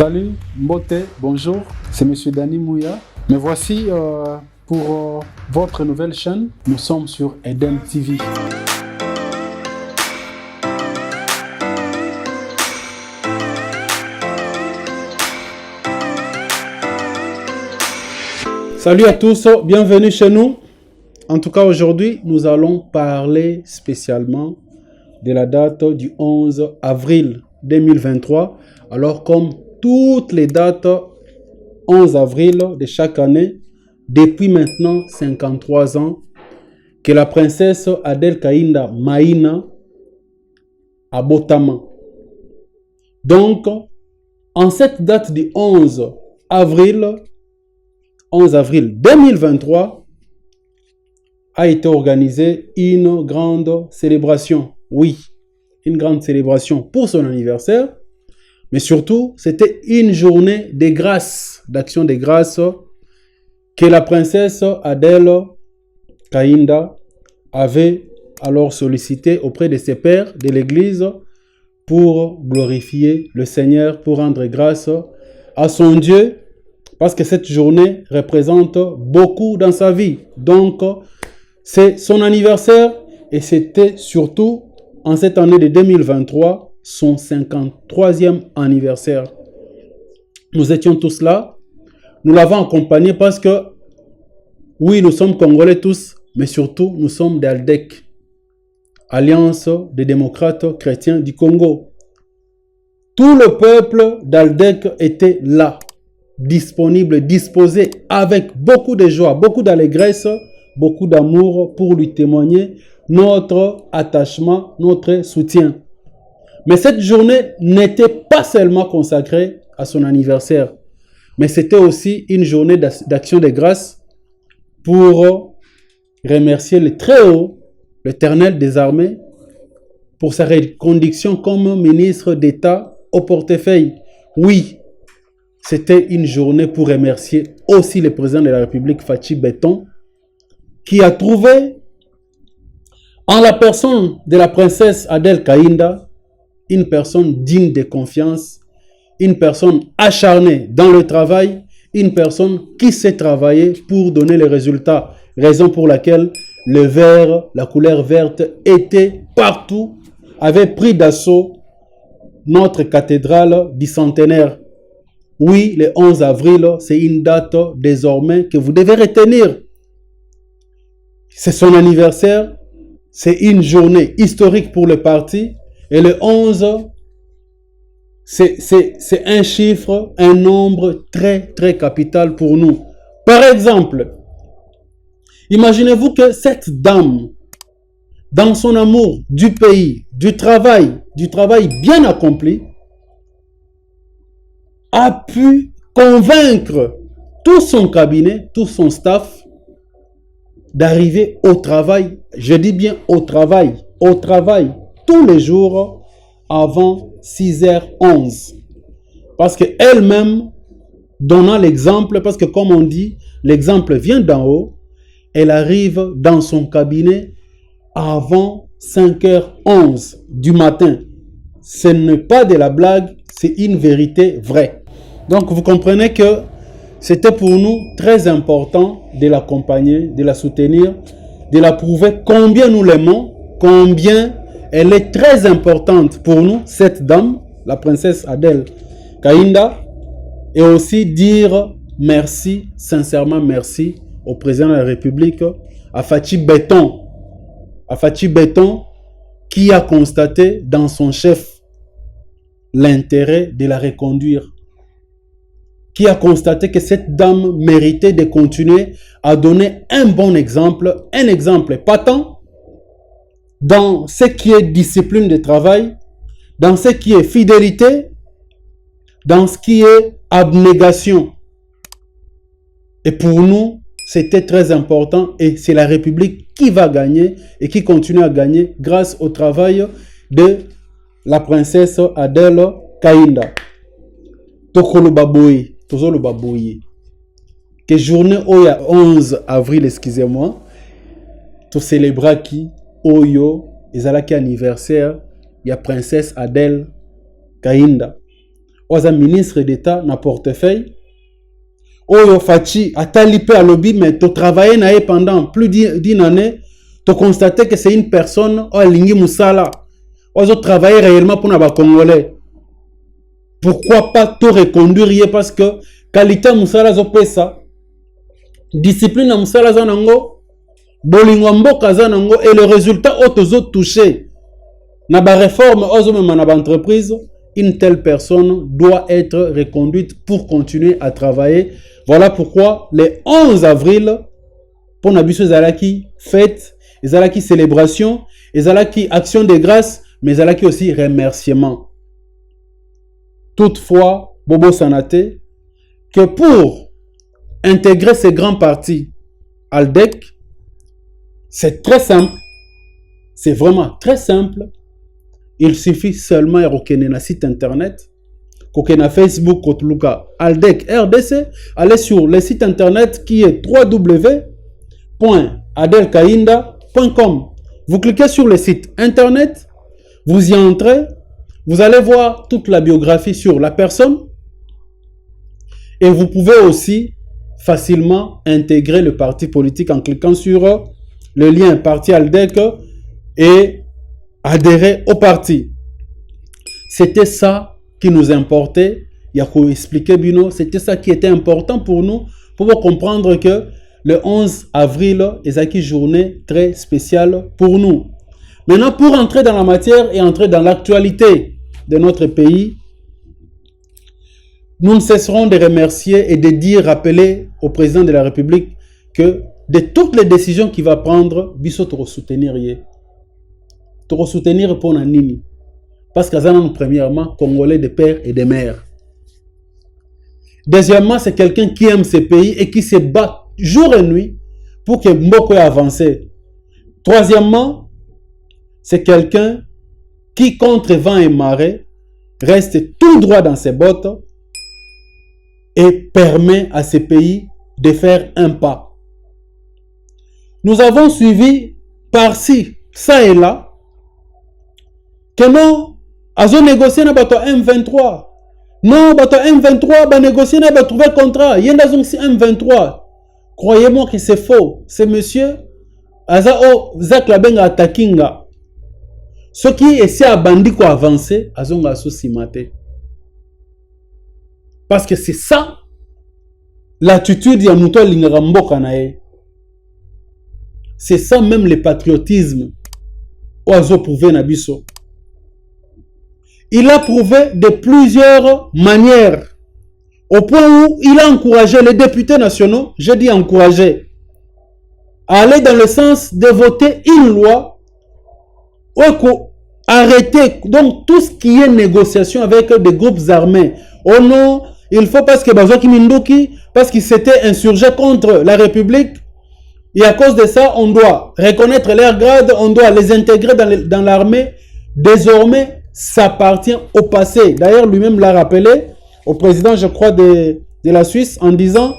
Salut, Mbote, bonjour, c'est Monsieur Dani Mouya. Me voici pour votre nouvelle chaîne. Nous sommes sur Eden TV. Salut à tous, bienvenue chez nous. En tout cas, aujourd'hui, nous allons parler spécialement de la date du 11 avril 2023. Alors, comme toutes les dates 11 avril de chaque année, depuis maintenant 53 ans, que la princesse Adel Kainda Maina a Botama. Donc, en cette date du 11 avril 2023, a été organisée une grande célébration. Oui, une grande célébration pour son anniversaire. Mais surtout, c'était une journée de grâce, d'action de grâce que la princesse Adel Kainda avait alors sollicité auprès de ses pères de l'église pour glorifier le Seigneur, pour rendre grâce à son Dieu, parce que cette journée représente beaucoup dans sa vie. Donc, c'est son anniversaire et c'était surtout en cette année de 2023 son 53e anniversaire. Nous étions tous là. Nous l'avons accompagné parce que, oui, nous sommes Congolais tous, mais surtout, nous sommes d'Aldec, Alliance des démocrates chrétiens du Congo. Tout le peuple d'Aldec était là, disponible, disposé, avec beaucoup de joie, beaucoup d'allégresse, beaucoup d'amour pour lui témoigner notre attachement, notre soutien. Mais cette journée n'était pas seulement consacrée à son anniversaire, mais c'était aussi une journée d'action de grâce pour remercier le Très-Haut, l'Éternel des armées, pour sa reconduction comme ministre d'État au portefeuille. Oui, c'était une journée pour remercier aussi le président de la République, Fachi Beton, qui a trouvé en la personne de la princesse Adel Kainda une personne digne de confiance, une personne acharnée dans le travail, une personne qui sait travailler pour donner les résultats. Raison pour laquelle le vert, la couleur verte était partout, avait pris d'assaut notre cathédrale du centenaire. Oui, le 11 avril, c'est une date désormais que vous devez retenir. C'est son anniversaire, c'est une journée historique pour le parti. Et le 11, c'est un chiffre, un nombre très, très capital pour nous. Par exemple, imaginez-vous que cette dame, dans son amour du pays, du travail bien accompli, a pu convaincre tout son cabinet, tout son staff, d'arriver au travail, je dis bien au travail, tous les jours avant 6h11. Parce qu'elle-même, donnant l'exemple, parce que comme on dit, l'exemple vient d'en haut, elle arrive dans son cabinet avant 5h11 du matin. Ce n'est pas de la blague, c'est une vérité vraie. Donc vous comprenez que c'était pour nous très important de l'accompagner, de la soutenir, de la prouver combien nous l'aimons, combien elle est très importante pour nous, cette dame, la princesse Adel Kainda, et aussi dire merci, sincèrement merci au président de la République, à Fachi Beton, qui a constaté dans son chef l'intérêt de la reconduire, qui a constaté que cette dame méritait de continuer à donner un bon exemple, un exemple patent dans ce qui est discipline de travail, dans ce qui est fidélité, dans ce qui est abnégation. Et pour nous, c'était très important et c'est la République qui va gagner et qui continue à gagner grâce au travail de la princesse Adel Kainda. Tokolo Baboui. Que journée oya 11 avril, excusez-moi, tout célébrer qui oyo ezalaki anniversaire ya princesse Adel Kainda. oza ministre d'État na portefeuille. Oyo Fachi atali pe à lobby, mais tu travaillé na pendant plus d'une année, tu constaté que c'est une personne olingi musala. Ozo travailler réellement pour na Congolais. Pourquoi pas te reconduire parce que qualité musala zo pesa, discipline na musala za nango, bolingo mboka za nango et le résultat otozo touché. Na ba réforme ozo même na ba entreprise, une telle personne doit être reconduite pour continuer à travailler. Voilà pourquoi le 11 avril, pour Nabiso Zalaki, fête, Zalaki célébration, Zalaki action de grâce, mais Zalaki aussi remerciement. Toutefois, Bobo Sanate, que pour intégrer ces grands partis, Aldec, c'est très simple, c'est vraiment très simple. Il suffit seulement de na site internet, na Facebook, Aldec RDC, allez sur le site internet qui est www.adelkainda.com. Vous cliquez sur le site internet, vous y entrez, vous allez voir toute la biographie sur la personne et vous pouvez aussi facilement intégrer le parti politique en cliquant sur le lien parti Aldec et adhérer au parti. C'était ça qui nous importait. Yako expliqué Bino, c'était ça qui était important pour nous, pour comprendre que le 11 avril est une journée très spéciale pour nous. Maintenant, pour entrer dans la matière et entrer dans l'actualité de notre pays, nous ne cesserons de remercier et de dire, rappeler au président de la République que de toutes les décisions qu'il va prendre, Bisso te soutenir. Te soutenir pour Nanini. Parce que nous, premièrement, Congolais de père et de mère. Deuxièmement, c'est quelqu'un qui aime ce pays et qui se bat jour et nuit pour que Mboko avance. Troisièmement, c'est quelqu'un qui, contre vent et marée, reste tout droit dans ses bottes et permet à ce pays de faire un pas. Nous avons suivi par-ci, ça et là, que non, ils ont négocié avec M23. Non, M23 va négocier, va trouver contrat. Il y a M23. Croyez-moi que c'est faux. C'est monsieur Azao Zak Labenga Atakinga. Ceux qui essaient à bandit quoi avancer, ils ont maté. Parce que c'est ça l'attitude de Mouto Lingarambo Kanae. C'est ça même le patriotisme. Oiseau prouvé Nabiso. Il a prouvé de plusieurs manières. Au point où il a encouragé les députés nationaux, je dis encouragé, à aller dans le sens de voter une loi ou arrêter donc tout ce qui est négociation avec des groupes armés. Oh non, il faut parce que Bazoki Minduki, parce qu'il s'était insurgé contre la République, et à cause de ça, on doit reconnaître leur grade, on doit les intégrer dans l'armée. Désormais, ça appartient au passé. D'ailleurs, lui-même l'a rappelé au président, je crois, de la Suisse, en disant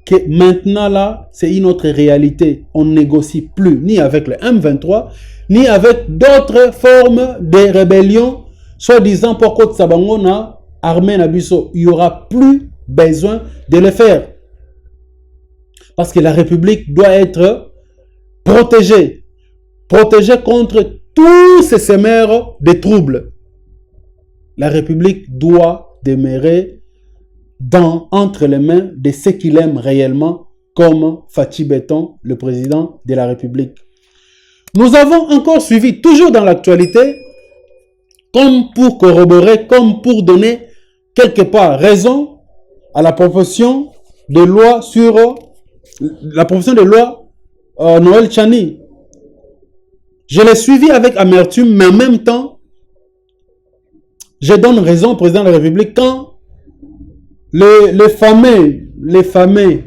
que maintenant, là, c'est une autre réalité. On ne négocie plus ni avec le M23, ni avec d'autres formes de rébellion, soi-disant pour Côte Sabangona, armée Nabiso. Il n'y aura plus besoin de le faire. Parce que la République doit être protégée. Protégée contre tous ces semeurs de troubles. La République doit demeurer entre les mains de ceux qui l'aiment réellement, comme Fachi Beton, le président de la République. Nous avons encore suivi, toujours dans l'actualité, comme pour corroborer, comme pour donner quelque part raison à la proposition de loi sur la proposition de loi Noël Chani. Je l'ai suivi avec amertume, mais en même temps, je donne raison au président de la République quand le fameux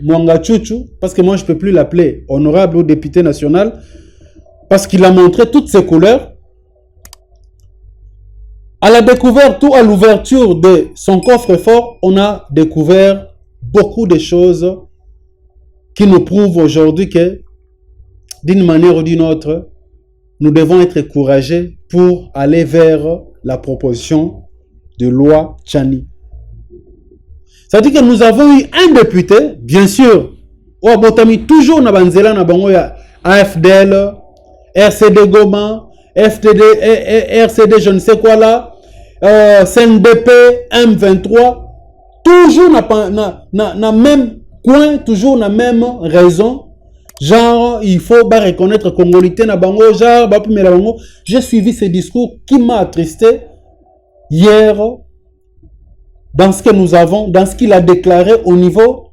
Mwanga Chouchou, parce que moi je ne peux plus l'appeler honorable ou député national, parce qu'il a montré toutes ses couleurs, à la découverte ou à l'ouverture de son coffre-fort, on a découvert beaucoup de choses qui nous prouvent aujourd'hui que, d'une manière ou d'une autre, nous devons être courageux pour aller vers la proposition de loi Chani. Ça veut dire que nous avons eu un député, bien sûr, au Botami, toujours na banzela na bango ya AFDL, RCD Goma, FTD, RCD je ne sais quoi là, CNDP, M23, toujours na même coin, toujours na même raison. Genre, il faut reconnaître Congolité na bango, genre, bango. J'ai suivi ce discours qui m'a attristé hier dans ce que nous avons, dans ce qu'il a déclaré au niveau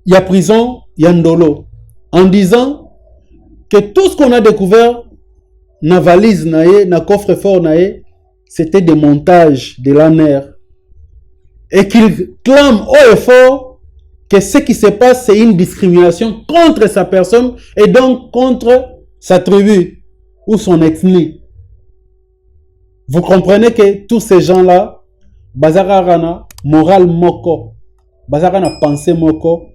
il y a prison, Yandolo, en disant que tout ce qu'on a découvert, na valise nae, na coffre-fort nae, c'était des montages de la mer. Et qu'il clame haut et fort que ce qui se passe, c'est une discrimination contre sa personne et donc contre sa tribu ou son ethnie. Vous comprenez que tous ces gens-là, Bazarana, moral moko, Bazarana pensée moko,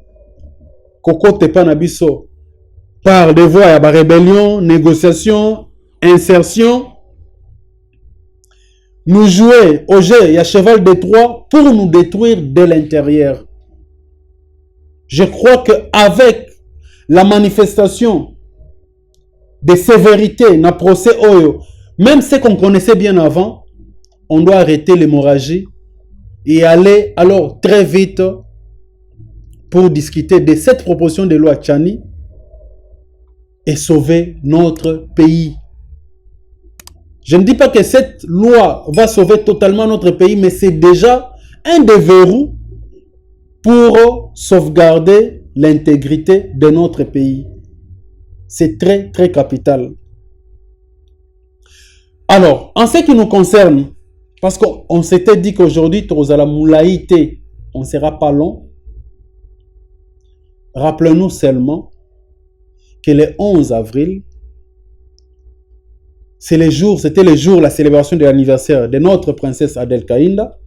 Koko Tepanabiso, par des voies à rébellion, négociation, insertion, nous jouer au jeu, il y a cheval de Troie pour nous détruire de l'intérieur. Je crois qu'avec la manifestation de sévérité dans le procès Oyo, même ce qu'on connaissait bien avant, on doit arrêter l'hémorragie et aller alors très vite pour discuter de cette proposition de loi Tchani et sauver notre pays. Je ne dis pas que cette loi va sauver totalement notre pays, mais c'est déjà un des verrous pour sauvegarder l'intégrité de notre pays. C'est très, très capital. Alors, en ce qui nous concerne, parce qu'on s'était dit qu'aujourd'hui, Tozala Moulaïté, on ne sera pas long. Rappelons-nous seulement que le 11 avril, c'était le jour de la célébration de l'anniversaire de notre princesse Adel Kaïnda.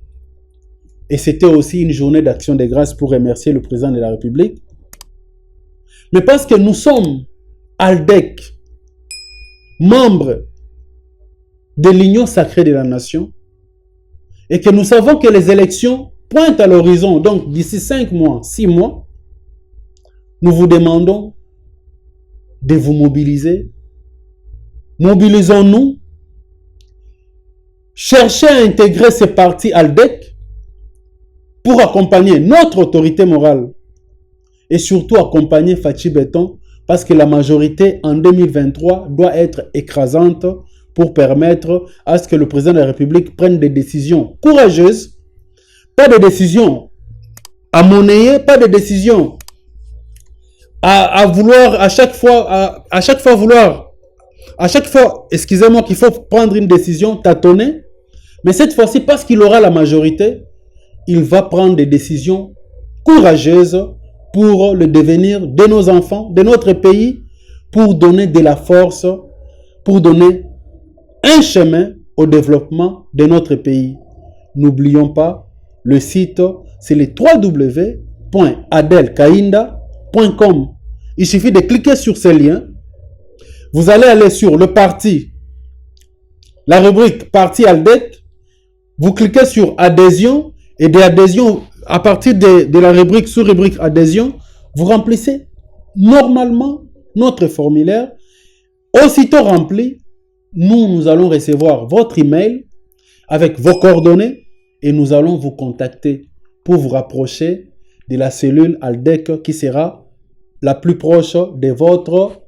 Et c'était aussi une journée d'action de grâce pour remercier le président de la République. Mais parce que nous sommes ALDEC, membres de l'Union sacrée de la nation, et que nous savons que les élections pointent à l'horizon, donc d'ici 5 mois, 6 mois, nous vous demandons de vous mobiliser. Mobilisons-nous. Cherchez à intégrer ces partis ALDEC pour accompagner notre autorité morale et surtout accompagner Fachi Beton parce que la majorité en 2023 doit être écrasante pour permettre à ce que le président de la République prenne des décisions courageuses, pas de décisions à monnayer, pas de décisions à vouloir à chaque fois excusez-moi, qu'il faut prendre une décision tâtonnée, mais cette fois-ci, parce qu'il aura la majorité, il va prendre des décisions courageuses pour le devenir de nos enfants, de notre pays, pour donner de la force, pour donner un chemin au développement de notre pays. N'oublions pas, le site, c'est le www.adelkainda.com. Il suffit de cliquer sur ce lien. Vous allez aller sur le parti, la rubrique parti ALDEC. Vous cliquez sur adhésion et de adhésion, à partir de la rubrique sous-rubrique adhésion, vous remplissez normalement notre formulaire. Aussitôt rempli, nous allons recevoir votre email avec vos coordonnées et nous allons vous contacter pour vous rapprocher de la cellule ALDEC qui sera la plus proche de votre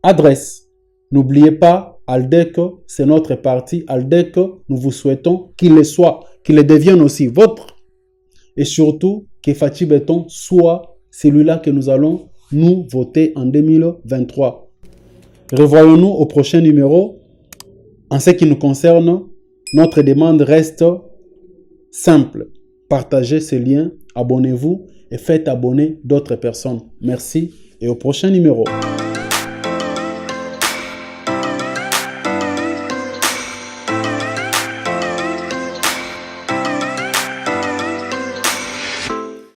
adresse. N'oubliez pas, ALDEC, c'est notre parti. ALDEC, nous vous souhaitons qu'il le soit, qu'il le devienne aussi votre. Et surtout, que Fachi Beton soit celui-là que nous allons nous voter en 2023. Revoyons-nous au prochain numéro. En ce qui nous concerne, notre demande reste simple. Partagez ce lien, abonnez-vous et faites abonner d'autres personnes. Merci et au prochain numéro.